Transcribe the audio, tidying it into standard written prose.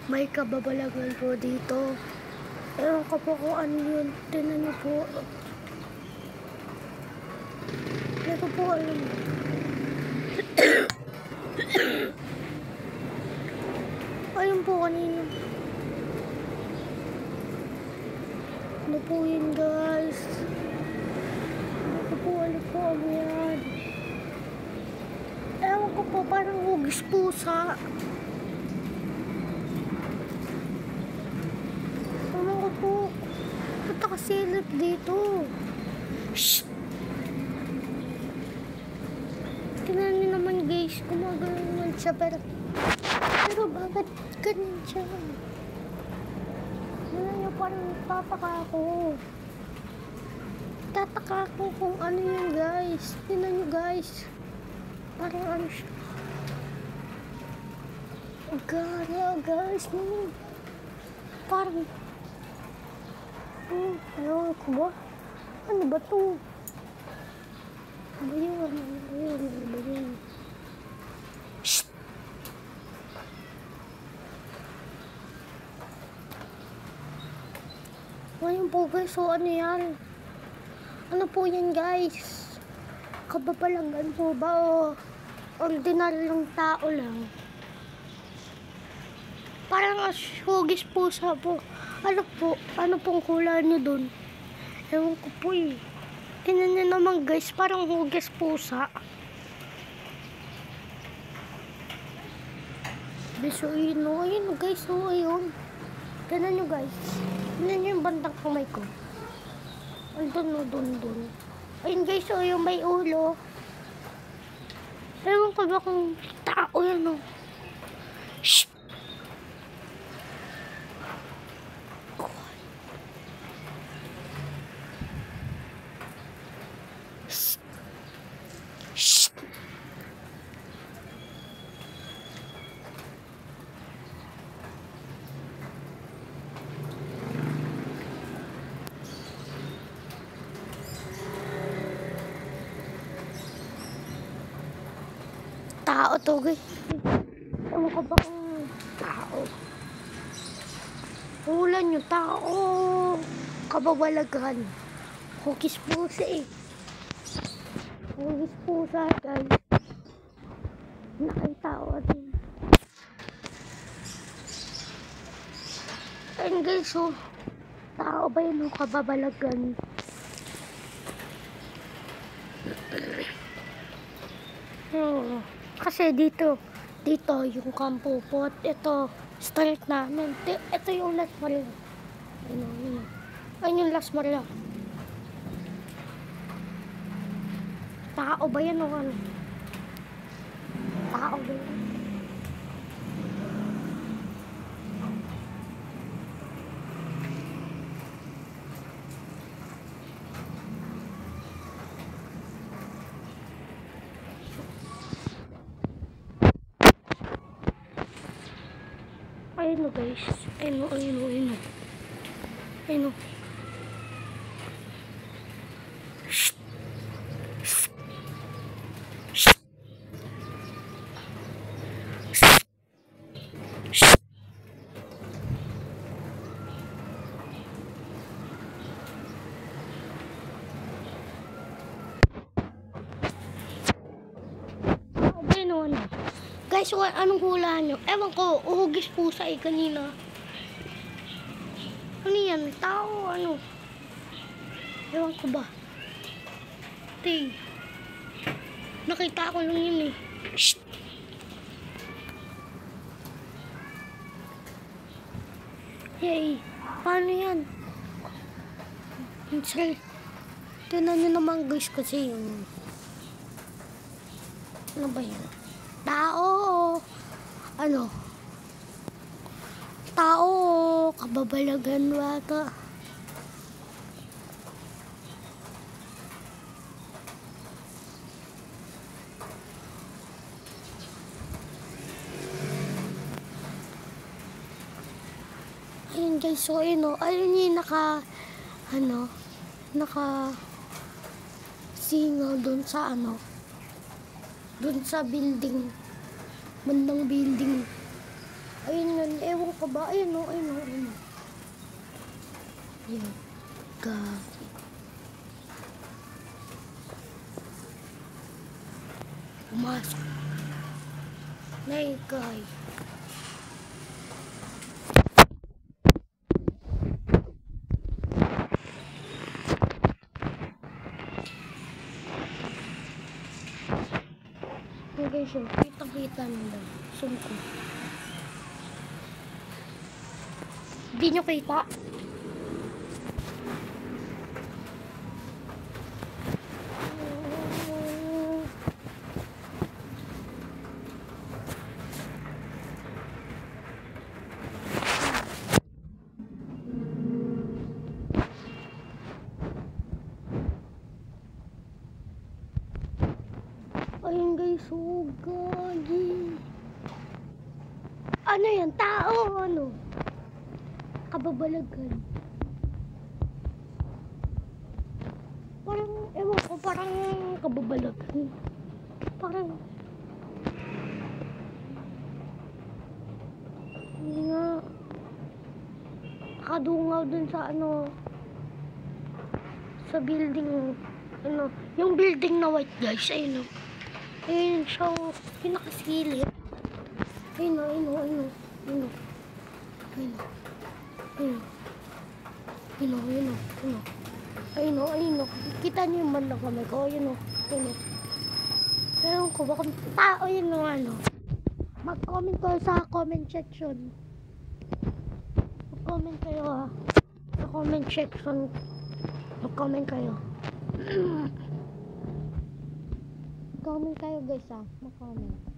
May kababalagan po dito. Ewan ko po kung ano yun. Tingnan niyo po. Hindi ko po alam. Ayun po kanina. Ano po yun, guys? Hindi ko po alam po ano yan. Ewan ko po, parang hugis pusa. Ewan ko po. Ba't nakasilip dito? Shhh! Tingnan niyo naman, guys. Gumagano naman siya, pero bakit ganyan siya? Tingnan niyo, parang tataka ako. Tataka ako kung ano yun, guys. Tingnan niyo, guys. Parang ano siya. Gana, guys. Parang ayaw ko ba? Ano ba to? Ano ba yun? Ano ba yun? Shhh! Ngayon po, guys. So, ano yan? Ano po yan, guys? Kababalagan po ba o ordinaryong tao lang? Parang hugis pusa po. Ano po? Ano pong kulay niyo dun? Ewan ko po eh. Tingnan niyo naman, guys. Parang hugis pusa. Bisuin o. Ayun, guys. O, ayun. Tingnan niyo, guys. Tingnan niyo yung bandang kamay ko. Andun o, dun. Ayun, guys. O, yung may ulo. Ewan ko ba kung tao yan o. Shhh! Shhh! Tao to, guys. Ewan ko ba kung tao? Ulan yung tao. Kababalagan. Hugis pusa eh. Hugis pusa, guys. Nakita ko din. Ayun, guys, so tao ba yun yung kababalagan? Kasi dito yung kampo po. Ito street namin. Ito yung Las Maria. Ayun yung Las Maria. Tao ba yan o ano? Tao ba yan? Ayun o, guys. Ayun o. Shhh! Shhh! Shhh! Ayun o, ano? Guys, anong hula nyo? Ewan ko, uhugis pusa eh kanina. Ano yan? Tao, ano? Ewan ko ba? Ting. Nakita ko lang yun eh. Shhh! Yay! Paano yan? Sorry. Tignan nyo naman, guys, kasi yung ano ba yan? Tao! Ano? Tao! Kababalagan bata. Ayun, guys, so ayun yung naka singaw dun sa dun sa building, bandang building. Ayun yun, ewan ko ba? Ayun o, ayun o, ayun o. Ayun. Gagi. Pumasok. Nay, guy. Okay, so, kitang-kita nila. Sungko. Di nyo kita? Ayun guys, oh, gagi. Ano yan? Tao, ano? Kababalagan. Parang, ewan ko, parang kababalagan. Parang, hindi nga. Nakadungaw dun sa ano, sa building, ano, yung building na white guys, ayun o. Ayun siya, yung nakasilip. Ayun o, ayun o, ayun o, ayun o. Ayun o. Ayun o. Ayun o, ayun o, ayun o. Ayun o, ayun o. Kita niyo yung bandang kamay ko, ayun o, ayun o. Ayun ko, baka tao yun o, ano. Mag-comment kayo sa comment section. Mag-comment kayo ha. Sa comment section. Mag-comment kayo. Comment kayo guys ha. Mag-comment.